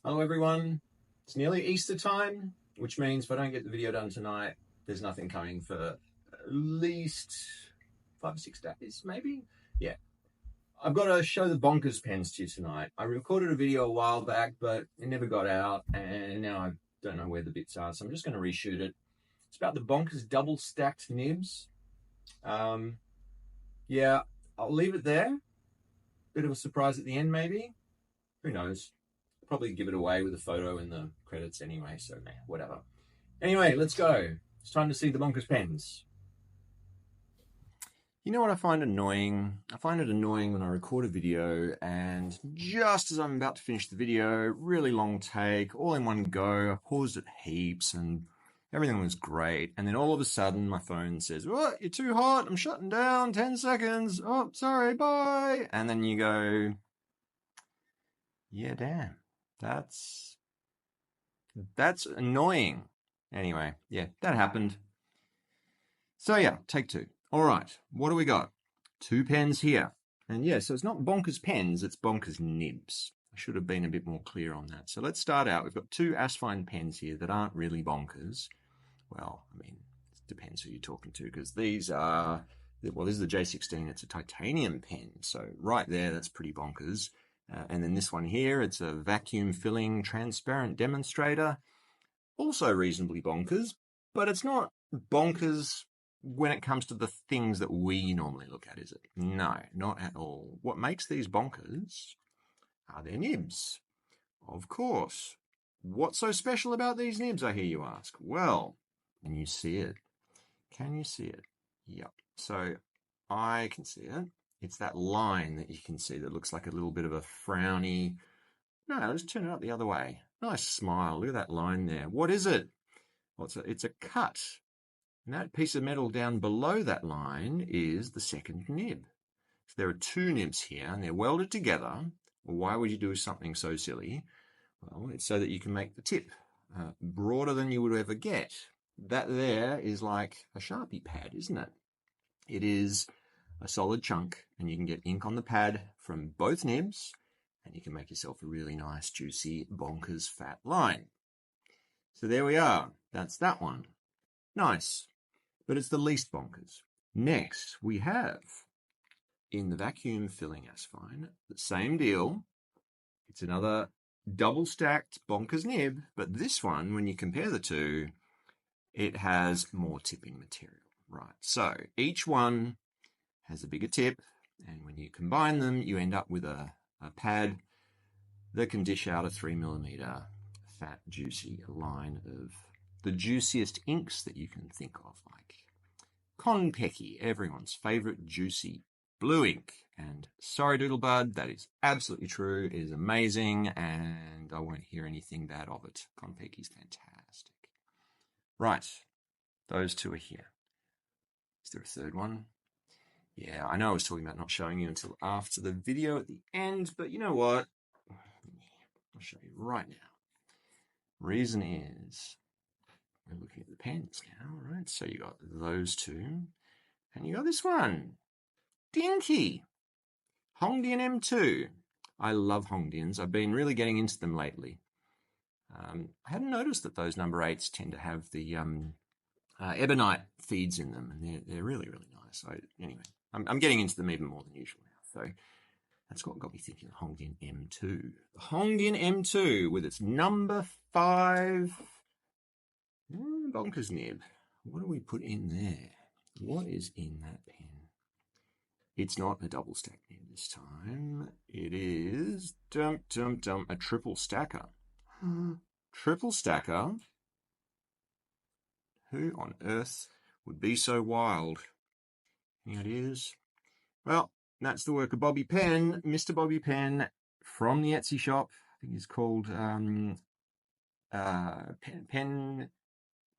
Hello everyone, it's nearly Easter time, which means if I don't get the video done tonight, there's nothing coming for at least 5 or 6 days, maybe? Yeah. I've got to show the Bonkers pens to you tonight. I recorded a video a while back, but it never got out, and now I don't know where the bits are, so I'm just going to reshoot it. It's about the Bonkers double-stacked nibs. Yeah, I'll leave it there. Bit of a surprise at the end, maybe. Who knows? Probably give it away with a photo in the credits anyway, so nah, whatever. Anyway, let's go. It's time to see the Bonkers pens. You know what I find annoying? I find it annoying when I record a video and just as I'm about to finish the video, really long take, all in one go, I paused it heaps and everything was great. And then all of a sudden my phone says, "What? You're too hot. I'm shutting down. 10 seconds. Oh, sorry. Bye." And then you go, yeah, damn. That's annoying. Anyway, yeah, that happened. So yeah, take two. All right, what do we got? 2 pens here. And yeah, so it's not Bonkers pens, it's Bonkers nibs. I should have been a bit more clear on that. So let's start out. We've got 2 Asfine pens here that aren't really Bonkers. Well, I mean, it depends who you're talking to, because these are, well, this is the J16. It's a titanium pen. So right there, that's pretty Bonkers. And then this one here, it's a vacuum filling transparent demonstrator. Also reasonably Bonkers, but it's not Bonkers when it comes to the things that we normally look at, is it? No, not at all. What makes these Bonkers are their nibs. Of course. What's so special about these nibs, I hear you ask? Well, can you see it? Can you see it? Yep. So I can see it. It's that line that you can see that looks like a little bit of a frowny. No, let's turn it up the other way. Nice smile. Look at that line there. What is it? Well, it's a cut. And that piece of metal down below that line is the second nib. So there are 2 nibs here, and they're welded together. Well, why would you do something so silly? Well, it's so that you can make the tip broader than you would ever get. That there is like a Sharpie pad, isn't it? It is a solid chunk, and you can get ink on the pad from both nibs, and you can make yourself a really nice, juicy, Bonkers fat line. So there we are. That's that one. Nice. But it's the least Bonkers. Next, we have, in the vacuum filling Asfine, the same deal. It's another double-stacked Bonkers nib, but this one, when you compare the two, it has more tipping material. Right, so each one has a bigger tip, and when you combine them, you end up with a pad that can dish out a 3mm fat, juicy line of the juiciest inks that you can think of, like Konpeki, everyone's favorite juicy blue ink. And sorry, Doodlebud, that is absolutely true. It is amazing, and I won't hear anything bad of it. Konpeki's fantastic. Right, those 2 are here. Is there a third one? Yeah, I know I was talking about not showing you until after the video at the end, but you know what? I'll show you right now. Reason is, we're looking at the pens now, right? So you got those 2, and you got this one. Dinky! Hongdian M2. I love Hongdians. I've been really getting into them lately. I hadn't noticed that those number 8s tend to have the ebonite feeds in them, and they're really, really nice. Anyway, I'm getting into them even more than usual now. So that's what got me thinking of Hongdian M2. The Hongdian M2 with its number 5 Bonkers nib. What do we put in there? What is in that pen? It's not a double stack nib this time. It is a triple stacker. Triple stacker? Who on earth would be so wild? Any ideas? Well, that's the work of BobbyPen, Mr BobbyPen from the Etsy shop. I think he's called Pen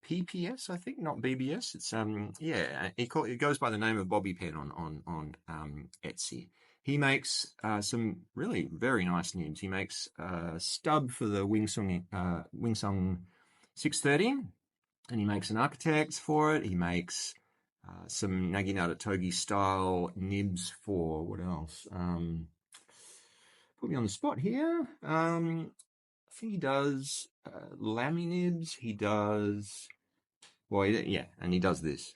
PPS, I think, not BBS. It's yeah, it goes by the name of BobbyPen on Etsy. He makes some really very nice nibs. He makes a stub for the Wingsung 630, and he makes an architect for it. He makes some Naginata Togi style nibs for what else? Put me on the spot here. think he does Lammy Nibs. He does, well, yeah, and he does this.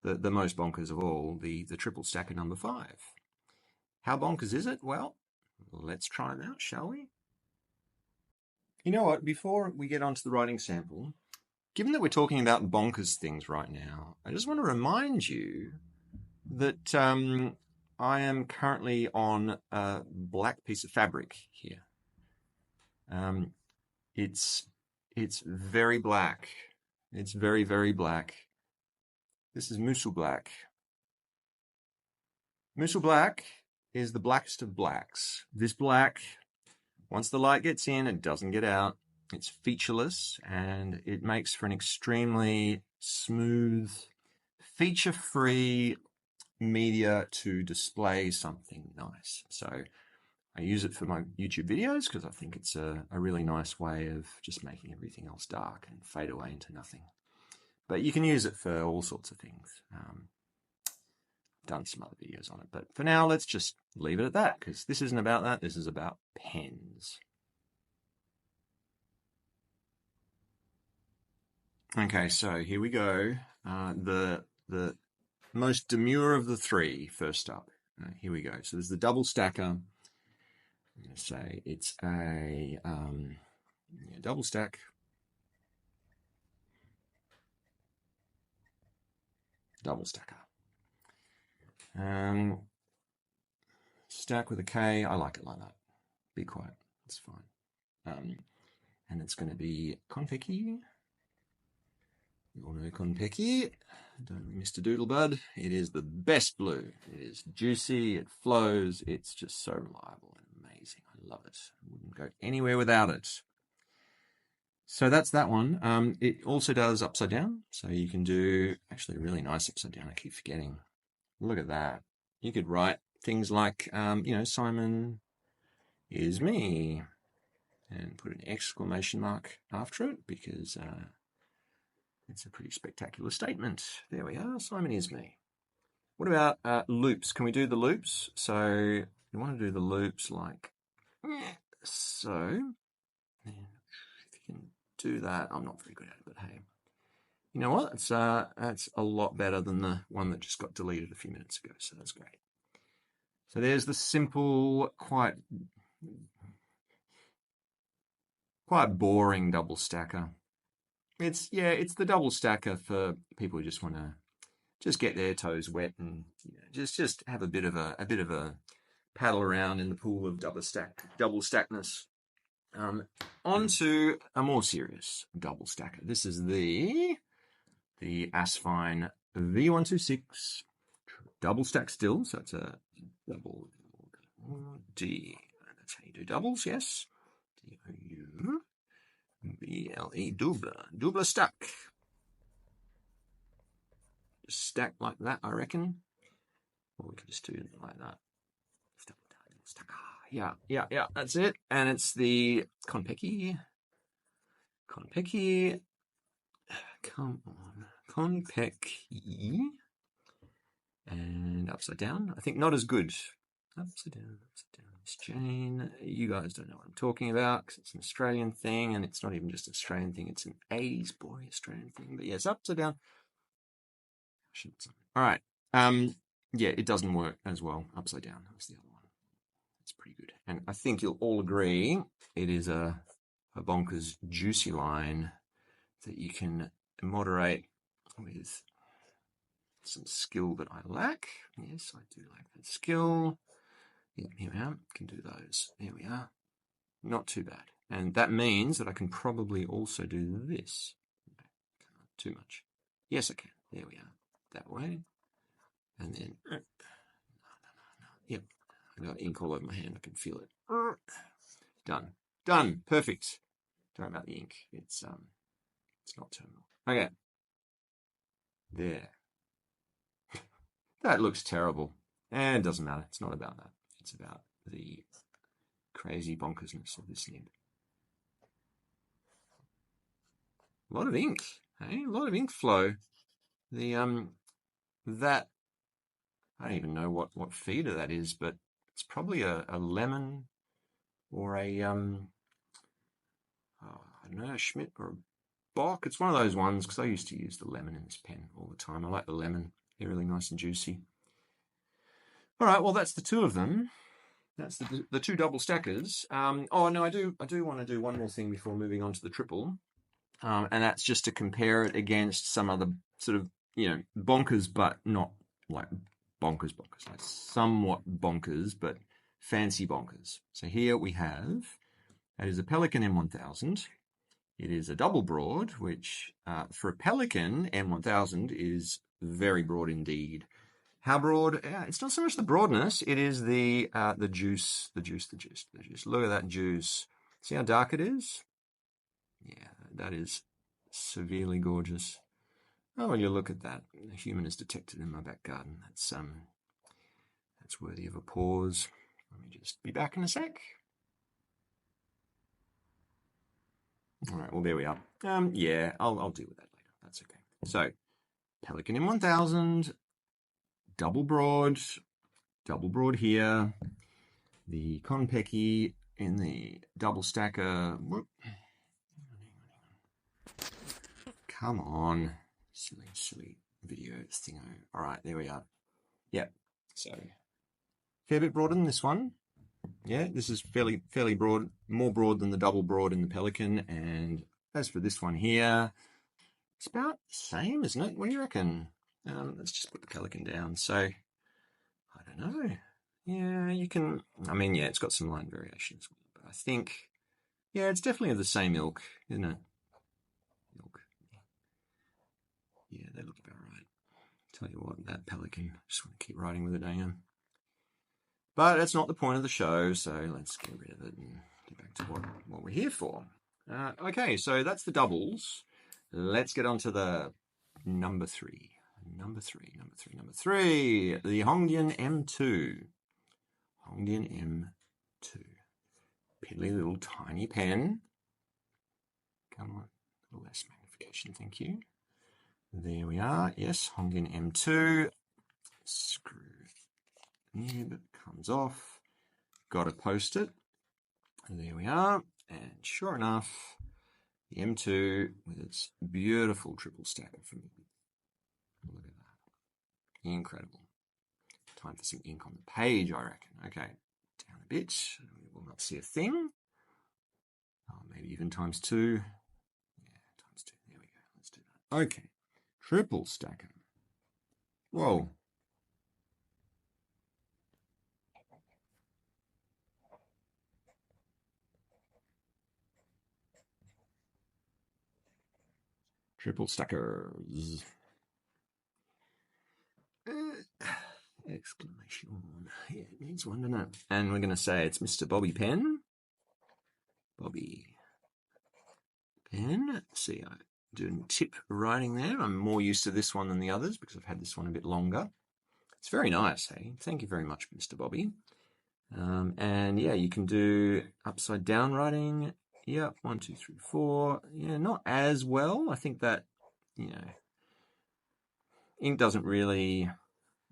the most bonkers of all, the triple stacker number 5. How bonkers is it? Well, let's try it out, shall we? You know what? Before we get onto the writing sample, given that we're talking about bonkers things right now, I just want to remind you that I am currently on a black piece of fabric here. It's very black. It's very, very black. This is Musul black. Musul black is the blackest of blacks. This black, once the light gets in, it doesn't get out. It's featureless, and it makes for an extremely smooth, feature-free media to display something nice. So I use it for my YouTube videos because I think it's a really nice way of just making everything else dark and fade away into nothing. But you can use it for all sorts of things. Done some other videos on it, but for now, let's just leave it at that, because this isn't about that. This is about pens. Okay, so here we go. The most demure of the 3 first up. Here we go. So there's the double stacker. I'm going to say it's a double stack. Double stacker. Stack with a K. I like it like that. Be quiet. It's fine. And it's going to be Konpeki. You all know Konpeki. Don't be Mr. Doodlebud. It is the best blue. It is juicy. It flows. It's just so reliable and amazing. I love it. I wouldn't go anywhere without it. So that's that one. It also does upside down. So you can do actually a really nice upside down. I keep forgetting. Look at that. You could write things like, Simon is me, and put an exclamation mark after it, because it's a pretty spectacular statement. There we are. Simon is me. What about loops? Can we do the loops? So you want to do the loops like so. If you can do that, I'm not very good at it, but hey. You know what? That's a lot better than the one that just got deleted a few minutes ago, so that's great. So there's the simple, quite boring double stacker. It's the double stacker for people who just want to just get their toes wet and just have a bit of a paddle around in the pool of double stackness. On to a more serious double stacker. This is the Asfine V126 double stack still, so it's a double D. That's how you do doubles, yes. D-O-U-B-L-E, double stack. Just stack like that, I reckon. Or we could just do it like that. Yeah, that's it. And it's the Konpeki. Come on. Konpeki. And upside down. I think not as good. Upside down. Miss Jane. You guys don't know what I'm talking about, because it's an Australian thing, and it's not even just an Australian thing. It's an 80s boy Australian thing. But yes, upside down. All right. Yeah, it doesn't work as well upside down as the other one. It's pretty good. And I think you'll all agree it is a bonkers juicy line that you can moderate with some skill that I lack. Yes, I do lack that skill. Yeah, here we are. Can do those. There we are. Not too bad. And that means that I can probably also do this. Okay. Not too much. Yes, I can. There we are. That way. And then, no. Yep. I got ink all over my hand. I can feel it. Done. Perfect. Don't worry about the ink. It's not terminal. Okay. There. That looks terrible. And it doesn't matter. It's not about that. It's about the crazy bonkersness of this nib. A lot of ink. Hey? A lot of ink flow. That, I don't even know what feeder that is, but it's probably a lemon or a I don't know, a Schmidt or a Bock. It's one of those ones because I used to use the lemon in this pen all the time. I like the lemon. They're really nice and juicy. All right, well, that's the two of them. That's the two double stackers. Oh, no, I do want to do one more thing before moving on to the triple. And that's just to compare it against some other sort of, bonkers, but not like bonkers, like somewhat bonkers, but fancy bonkers. So here we have, that is a Pelican M1000. It is a double broad, which for a Pelican M1000 is very broad indeed. How broad? It's not so much the broadness, it is the juice. Look at that juice. See how dark it is? Yeah, that is severely gorgeous. Oh, well, you look at that. A human is detected in my back garden. That's worthy of a pause. Let me just be back in a sec. All right, well, there we are. Yeah, I'll deal with that later. That's okay. So, Pelican M1000, double broad here. The Konpeki in the double stacker. Whoop. Come on. Silly video thingo. All right, there we are. Yep. So, fair bit broader than this one. Yeah, this is fairly broad, more broad than the double broad in the Pelican. And as for this one here, it's about the same, isn't it? What do you reckon? Let's just put the Pelican down. So, I don't know. Yeah, you can, yeah, it's got some line variation as well. But I think, yeah, it's definitely of the same ilk, isn't it? Yeah, they look about right. Tell you what, that Pelican, just want to keep riding with it, don't you? But that's not the point of the show, so let's get rid of it and get back to what we're here for. Okay, so that's the doubles. Let's get on to the number three. Number three. The Hongdian M2. Hongdian M2. Piddly little tiny pen. Come on, a little less magnification, thank you. There we are. Yes, Hongdian M2. Screw nib comes off. Got to post it. There we are. And sure enough, the M2 with its beautiful triple stacker for me. Look at that. Incredible. Time for some ink on the page, I reckon. Okay, down a bit. We will not see a thing. Oh, maybe even times two. Yeah, times two. There we go. Let's do that. Okay. Triple stacker. Whoa. Triple stackers. Exclamation. Yeah, it needs one, doesn't it? And we're going to say it's Mr BobbyPen. Bobby Pen. See, I'm doing tip writing there. I'm more used to this one than the others because I've had this one a bit longer. It's very nice, hey? Thank you very much, Mr. Bobby. And yeah, you can do upside down writing. Yep, 1, 2, 3, 4. Yeah, not as well. I think that, ink doesn't really,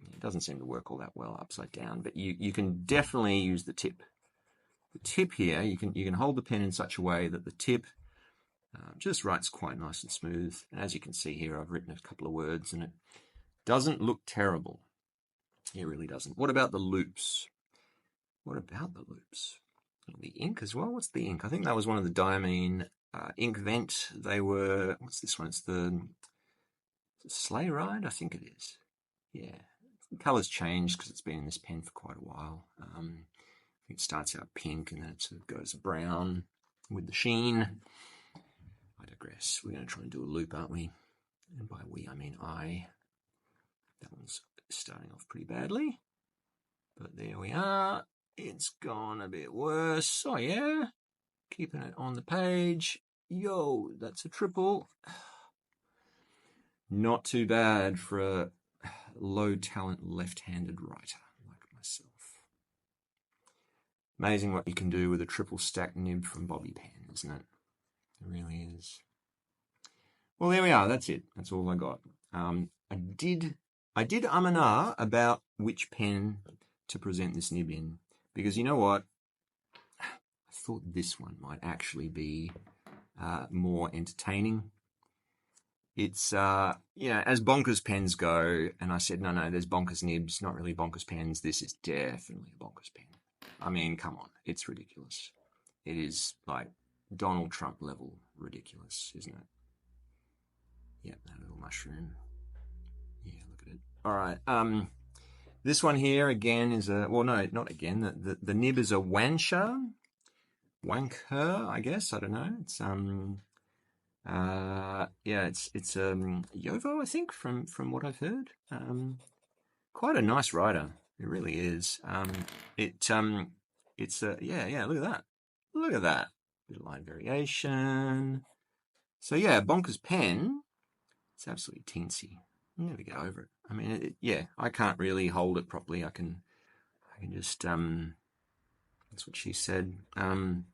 it doesn't seem to work all that well upside down, but you can definitely use the tip. The tip here, you can hold the pen in such a way that the tip just writes quite nice and smooth. And as you can see here, I've written a couple of words and it doesn't look terrible. It really doesn't. What about the loops? The ink as well? What's the ink? I think that was one of the Diamine ink vent. They were, what's this one? It's the Sleigh Ride, I think it is. Yeah. The colour's changed because it's been in this pen for quite a while. I think it starts out pink and then it sort of goes brown with the sheen. I digress. We're going to try and do a loop, aren't we? And by we, I mean I. That one's starting off pretty badly. But there we are. It's gone a bit worse. Oh, yeah. Keeping it on the page. Yo, that's a triple. Not too bad for a low-talent left-handed writer like myself. Amazing what you can do with a triple stack nib from BobbyPen, isn't it? It really is. Well, there we are. That's it. That's all I got. I did and ah about which pen to present this nib in, because you know what? I thought this one might actually be more entertaining. It's, as Bonkers pens go, and I said, no, there's Bonkers nibs, not really Bonkers pens. This is definitely a Bonkers pen. I mean, come on, it's ridiculous. It is like Donald Trump level ridiculous, isn't it? Yeah, that little mushroom. Yeah, look at it. All right. This one here again is not again. The nib is a wanker, I guess. I don't know. It's it's Yovo, I think, from what I've heard. Quite a nice rider. It really is. It's look at that. Look at that. Bit of line variation. So yeah, Bonkers pen. It's absolutely teensy. I'll never get over it. I mean, I can't really hold it properly. I can just that's what she said. I'm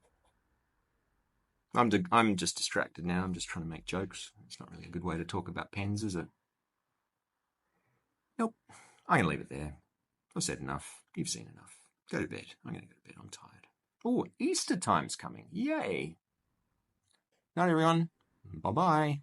just distracted now. I'm just trying to make jokes. It's not really a good way to talk about pens, is it? Nope. I'm gonna leave it there. I've said enough. You've seen enough. Go to bed. I'm gonna go to bed. I'm tired. Oh, Easter time's coming. Yay. Night, everyone. Bye-bye.